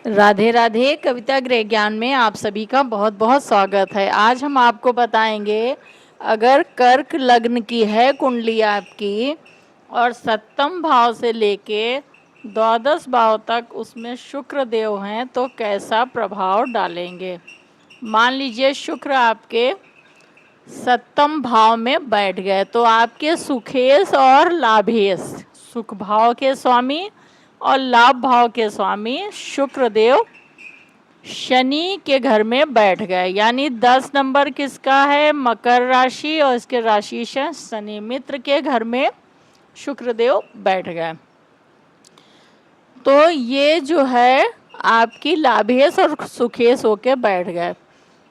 राधे राधे। कविता गृह ज्ञान में आप सभी का बहुत बहुत स्वागत है। आज हम आपको बताएंगे, अगर कर्क लग्न की है कुंडली आपकी और सप्तम भाव से लेके द्वादश भाव तक उसमें शुक्र देव हैं तो कैसा प्रभाव डालेंगे। मान लीजिए शुक्र आपके सप्तम भाव में बैठ गए तो आपके सुखेश और लाभेश, सुख भाव के स्वामी और लाभ भाव के स्वामी शुक्र देव शनि के घर में बैठ गए। यानी 10 नंबर किसका है? मकर राशि, और इसके राशि से शनि मित्र के घर में शुक्रदेव बैठ गए। तो ये जो है आपकी लाभेश और सुखेश होके बैठ गए,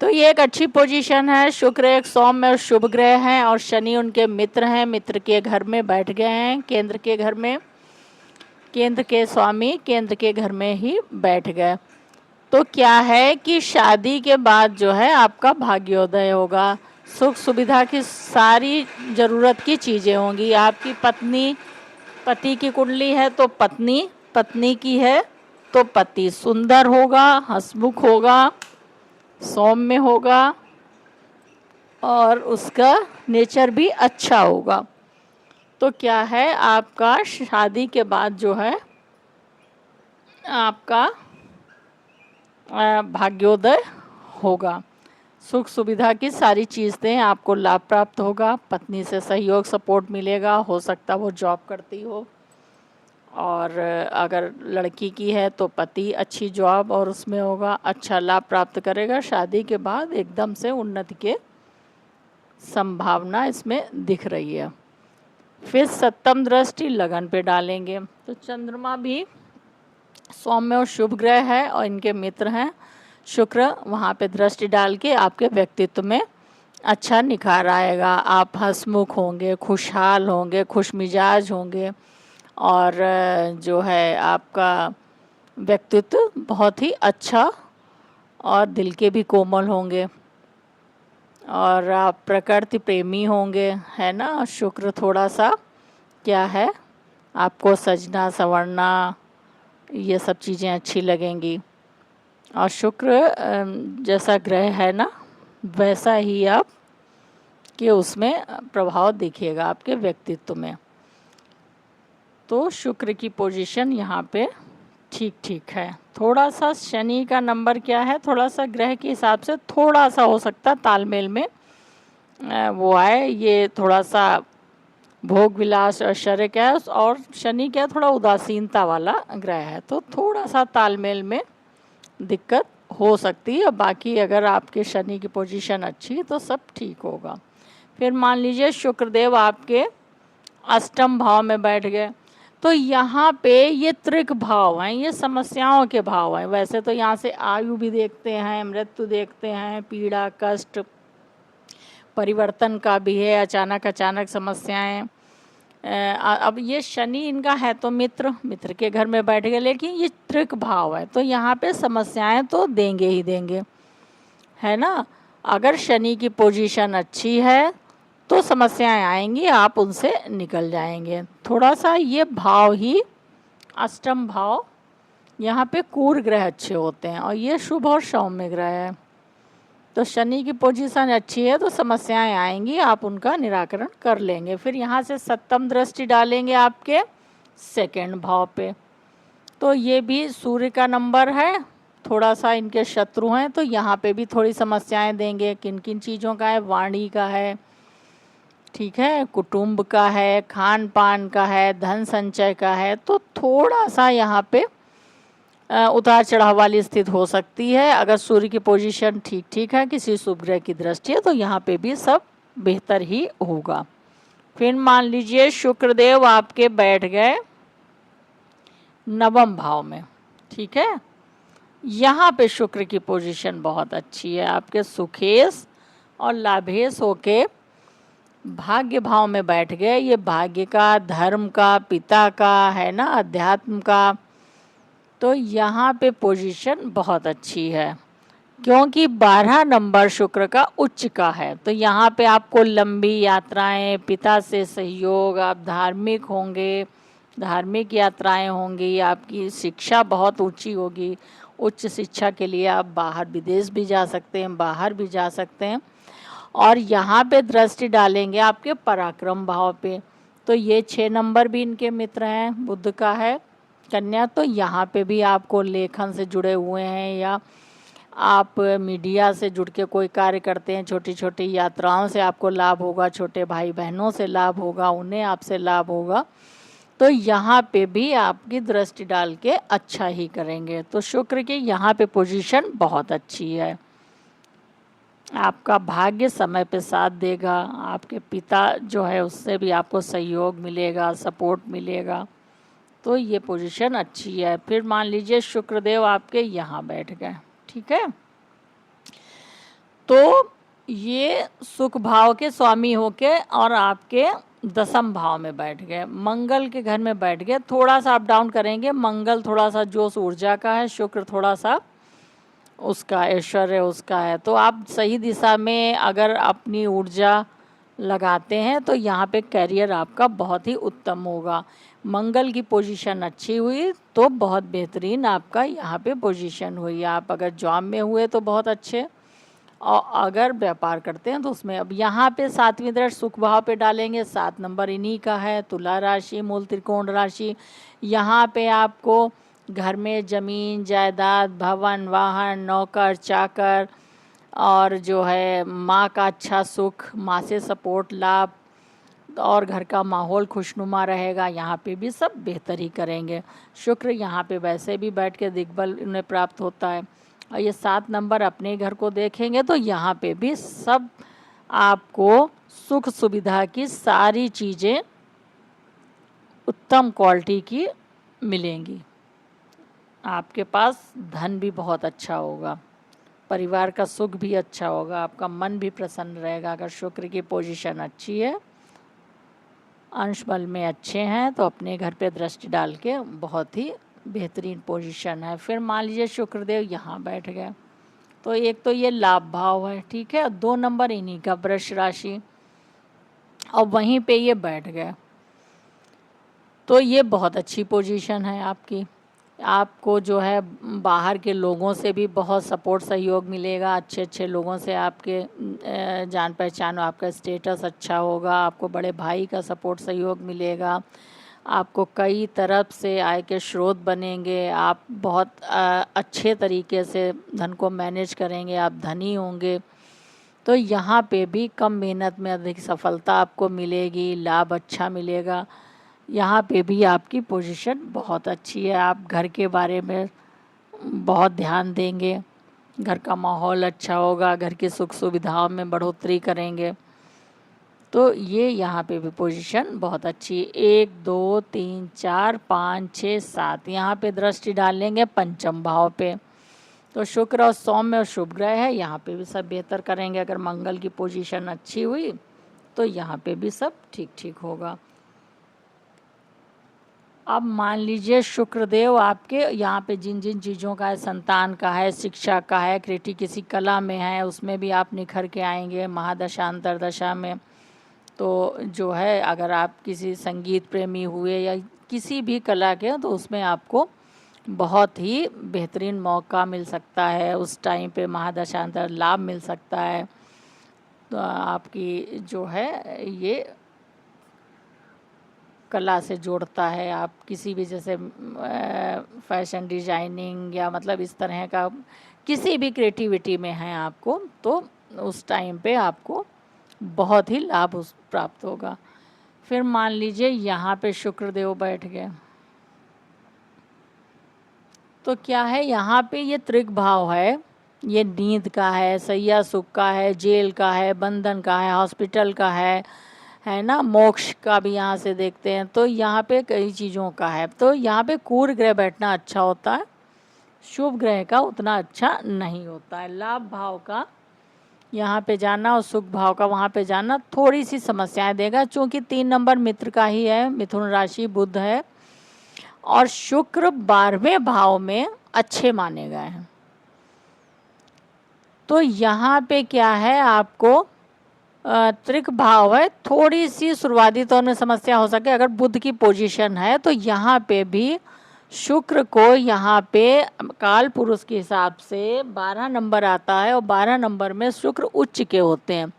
तो ये एक अच्छी पोजीशन है। शुक्र एक सौम्य और शुभ ग्रह हैं और शनि उनके मित्र हैं, मित्र के घर में बैठ गए हैं, केंद्र के घर में, केंद्र के स्वामी केंद्र के घर में ही बैठ गए। तो क्या है कि शादी के बाद जो है आपका भाग्योदय होगा, सुख सुविधा की सारी ज़रूरत की चीज़ें होंगी। आपकी पत्नी, पति की कुंडली है तो पत्नी, पत्नी की है तो पति सुंदर होगा, हंसमुख होगा, सौम्य होगा और उसका नेचर भी अच्छा होगा। तो क्या है, आपका शादी के बाद जो है आपका भाग्योदय होगा, सुख सुविधा की सारी चीज़ें आपको लाभ प्राप्त होगा, पत्नी से सहयोग सपोर्ट मिलेगा, हो सकता वो जॉब करती हो, और अगर लड़की की है तो पति अच्छी जॉब और उसमें होगा, अच्छा लाभ प्राप्त करेगा। शादी के बाद एकदम से उन्नति के संभावना इसमें दिख रही है। फिर सप्तम दृष्टि लगन पे डालेंगे तो चंद्रमा भी सौम्य और शुभ ग्रह है और इनके मित्र हैं शुक्र, वहाँ पे दृष्टि डाल के आपके व्यक्तित्व में अच्छा निखार आएगा। आप हंसमुख होंगे, खुशहाल होंगे, खुशमिजाज होंगे और जो है आपका व्यक्तित्व बहुत ही अच्छा और दिल के भी कोमल होंगे और आप प्रकृति प्रेमी होंगे, है ना। शुक्र थोड़ा सा क्या है, आपको सजना संवरना ये सब चीज़ें अच्छी लगेंगी और शुक्र जैसा ग्रह है ना वैसा ही आप के उसमें प्रभाव दिखेगा आपके व्यक्तित्व में। तो शुक्र की पोजीशन यहाँ पे ठीक ठीक है। थोड़ा सा शनि का नंबर क्या है, थोड़ा सा ग्रह के हिसाब से थोड़ा सा हो सकता है तालमेल में वो आए, ये थोड़ा सा भोग विलास ऐश्वर्य क्या है और शनि क्या थोड़ा उदासीनता वाला ग्रह है, तो थोड़ा सा तालमेल में दिक्कत हो सकती है। बाकी अगर आपके शनि की पोजीशन अच्छी तो सब ठीक होगा। फिर मान लीजिए शुक्रदेव आपके अष्टम भाव में बैठ गए तो यहाँ पे ये त्रिक भाव हैं, ये समस्याओं के भाव हैं। वैसे तो यहाँ से आयु भी देखते हैं, मृत्यु देखते हैं, पीड़ा कष्ट परिवर्तन का भी है, अचानक अचानक समस्याएं। अब ये शनि इनका है तो मित्र, मित्र के घर में बैठ गए, लेकिन ये त्रिक भाव है तो यहाँ पे समस्याएं तो देंगे ही देंगे, है ना। अगर शनि की पोजीशन अच्छी है तो समस्याएं आएंगी, आप उनसे निकल जाएंगे। थोड़ा सा ये भाव ही अष्टम भाव, यहाँ पे कूर ग्रह अच्छे होते हैं और ये शुभ और सौम्य ग्रह है, तो शनि की पोजीशन अच्छी है तो समस्याएं आएंगी, आप उनका निराकरण कर लेंगे। फिर यहाँ से सप्तम दृष्टि डालेंगे आपके सेकंड भाव पे, तो ये भी सूर्य का नंबर है, थोड़ा सा इनके शत्रु हैं तो यहाँ पे भी थोड़ी समस्याएं देंगे। किन किन चीज़ों का है, वाणी का है, ठीक है, कुटुंब का है, खान पान का है, धन संचय का है, तो थोड़ा सा यहाँ पे उतार चढ़ाव वाली स्थिति हो सकती है। अगर सूर्य की पोजीशन ठीक ठीक है, किसी शुभ ग्रह की दृष्टि है, तो यहाँ पे भी सब बेहतर ही होगा। फिर मान लीजिए शुक्रदेव आपके बैठ गए नवम भाव में, ठीक है, यहाँ पे शुक्र की पोजीशन बहुत अच्छी है, आपके सुखेश और लाभेश होके भाग्य भाव में बैठ गए। ये भाग्य का, धर्म का, पिता का है ना, अध्यात्म का, तो यहाँ पे पोजीशन बहुत अच्छी है क्योंकि 12 नंबर शुक्र का उच्च का है, तो यहाँ पे आपको लंबी यात्राएं, पिता से सहयोग, आप धार्मिक होंगे, धार्मिक यात्राएं होंगी, आपकी शिक्षा बहुत ऊंची होगी, उच्च शिक्षा के लिए आप बाहर विदेश भी जा सकते हैं, बाहर भी जा सकते हैं। और यहाँ पे दृष्टि डालेंगे आपके पराक्रम भाव पे, तो ये 6 नंबर भी इनके मित्र हैं, बुध का है कन्या। तो यहाँ पे भी आपको लेखन से जुड़े हुए हैं या आप मीडिया से जुड़ के कोई कार्य करते हैं, छोटी छोटी यात्राओं से आपको लाभ होगा, छोटे भाई बहनों से लाभ होगा, उन्हें आपसे लाभ होगा। तो यहाँ पे भी आपकी दृष्टि डाल के अच्छा ही करेंगे। तो शुक्र की यहाँ पे पोजीशन बहुत अच्छी है। आपका भाग्य समय पे साथ देगा, आपके पिता जो है उससे भी आपको सहयोग मिलेगा, सपोर्ट मिलेगा। तो ये पोजीशन अच्छी है। फिर मान लीजिए शुक्रदेव आपके यहाँ बैठ गए, ठीक है, तो ये सुख भाव के स्वामी होके और आपके 10म भाव में बैठ गए, मंगल के घर में बैठ गए। थोड़ा सा अप डाउन करेंगे, मंगल थोड़ा सा जोश ऊर्जा का है, शुक्र थोड़ा सा उसका ऐश्वर्य उसका है। तो आप सही दिशा में अगर अपनी ऊर्जा लगाते हैं तो यहाँ पे करियर आपका बहुत ही उत्तम होगा। मंगल की पोजीशन अच्छी हुई तो बहुत बेहतरीन आपका यहाँ पे पोजीशन हुई। आप अगर जॉब में हुए तो बहुत अच्छे, और अगर व्यापार करते हैं तो उसमें। अब यहाँ पे 7वीं दृष्टि सुख भाव पे डालेंगे, 7 नंबर इन्हीं का है, तुला राशि, मूल त्रिकोण राशि। यहाँ पे आपको घर में ज़मीन जायदाद, भवन, वाहन, नौकर चाकर और जो है माँ का अच्छा सुख, माँ से सपोर्ट, लाभ और घर का माहौल खुशनुमा रहेगा। यहाँ पे भी सब बेहतर ही करेंगे। शुक्र यहाँ पे वैसे भी बैठ के दिग्बल उन्हें प्राप्त होता है। और ये 7 नंबर अपने घर को देखेंगे तो यहाँ पे भी सब आपको सुख सुविधा की सारी चीज़ें उत्तम क्वालिटी की मिलेंगी। आपके पास धन भी बहुत अच्छा होगा, परिवार का सुख भी अच्छा होगा, आपका मन भी प्रसन्न रहेगा। अगर शुक्र की पोजीशन अच्छी है, अंश बल में अच्छे हैं, तो अपने घर पे दृष्टि डाल के बहुत ही बेहतरीन पोजीशन है। फिर मान लीजिए शुक्रदेव यहाँ बैठ गए, तो एक तो ये लाभ भाव है, ठीक है, 2 नंबर इन्हीं का वृष राशि, और वहीं पे ये बैठ गए, तो ये बहुत अच्छी पोजीशन है आपकी। आपको जो है बाहर के लोगों से भी बहुत सपोर्ट सहयोग मिलेगा, अच्छे अच्छे लोगों से आपके जान पहचान, आपका स्टेटस अच्छा होगा, आपको बड़े भाई का सपोर्ट सहयोग मिलेगा, आपको कई तरफ से आय के स्रोत बनेंगे, आप बहुत अच्छे तरीके से धन को मैनेज करेंगे, आप धनी होंगे। तो यहाँ पे भी कम मेहनत में अधिक सफलता आपको मिलेगी, लाभ अच्छा मिलेगा। यहाँ पे भी आपकी पोजीशन बहुत अच्छी है। आप घर के बारे में बहुत ध्यान देंगे, घर का माहौल अच्छा होगा, घर की सुख सुविधाओं में बढ़ोतरी करेंगे। तो ये यहाँ पे भी पोजीशन बहुत अच्छी है। 1 2 3 4 5 6 7 यहाँ पे दृष्टि डालेंगे 5म भाव पे, तो शुक्र और सौम्य और शुभ ग्रह है, यहाँ पे भी सब बेहतर करेंगे। अगर मंगल की पोजीशन अच्छी हुई तो यहाँ पे भी सब ठीक ठीक होगा। अब मान लीजिए शुक्रदेव आपके यहाँ पे जिन जिन चीज़ों का है, संतान का है, शिक्षा का है, किसी कला में है, उसमें भी आप निखर के आएंगे महादशा अंतरदशा में। तो जो है अगर आप किसी संगीत प्रेमी हुए या किसी भी कला के, तो उसमें आपको बहुत ही बेहतरीन मौका मिल सकता है, उस टाइम पे महादशांतर लाभ मिल सकता है। तो आपकी जो है ये कला से जोड़ता है, आप किसी भी जैसे फैशन डिजाइनिंग या मतलब इस तरह का किसी भी क्रिएटिविटी में हैं आपको, तो उस टाइम पे आपको बहुत ही लाभ प्राप्त होगा। फिर मान लीजिए यहाँ पे शुक्रदेव बैठ गए, तो क्या है यहाँ पे ये त्रिक भाव है, ये नींद का है, सैया सुख का है, जेल का है, बंधन का है, हॉस्पिटल का है ना, मोक्ष का भी यहाँ से देखते हैं। तो यहाँ पे कई चीज़ों का है। तो यहाँ पे क्रूर ग्रह बैठना अच्छा होता है, शुभ ग्रह का उतना अच्छा नहीं होता है। लाभ भाव का यहाँ पे जाना और सुख भाव का वहाँ पे जाना थोड़ी सी समस्याएं देगा, क्योंकि 3 नंबर मित्र का ही है, मिथुन राशि, बुध है और शुक्र 12वें भाव में अच्छे माने गए हैं। तो यहाँ पे क्या है, आपको त्रिक भाव है, थोड़ी सी शुरुआती तौर में समस्या हो सके। अगर बुध की पोजीशन है तो यहाँ पे भी शुक्र को यहाँ पे काल पुरुष के हिसाब से 12 नंबर आता है और 12 नंबर में शुक्र उच्च के होते हैं।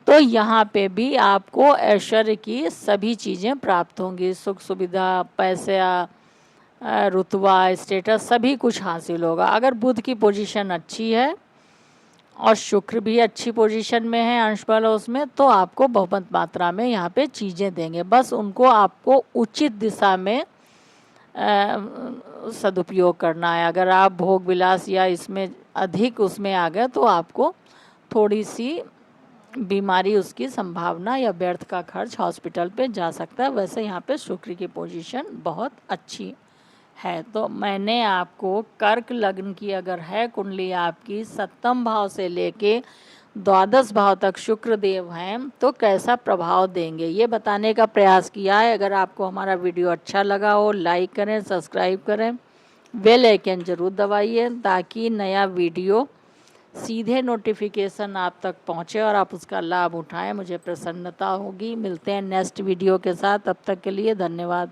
तो यहाँ पे भी आपको ऐश्वर्य की सभी चीज़ें प्राप्त होंगी, सुख सुविधा, पैसा, रुतबा, स्टेटस सभी कुछ हासिल होगा। अगर बुध की पोजीशन अच्छी है और शुक्र भी अच्छी पोजीशन में है, अंश बल उसमें, तो आपको बहुत मात्रा में यहाँ पे चीज़ें देंगे। बस उनको आपको उचित दिशा में सदुपयोग करना है। अगर आप भोग विलास या इसमें अधिक उसमें आ गए तो आपको थोड़ी सी बीमारी, उसकी संभावना या व्यर्थ का खर्च हॉस्पिटल पे जा सकता है। वैसे यहाँ पे शुक्र की पोजीशन बहुत अच्छी है। तो मैंने आपको कर्क लग्न की अगर है कुंडली आपकी, सप्तम भाव से लेके द्वादश भाव तक शुक्र देव हैं तो कैसा प्रभाव देंगे ये बताने का प्रयास किया है। अगर आपको हमारा वीडियो अच्छा लगा हो, लाइक करें, सब्सक्राइब करें, बेल आइकन ज़रूर दबाइए ताकि नया वीडियो सीधे नोटिफिकेशन आप तक पहुंचे और आप उसका लाभ उठाएं। मुझे प्रसन्नता होगी। मिलते हैं नेक्स्ट वीडियो के साथ, तब तक के लिए धन्यवाद।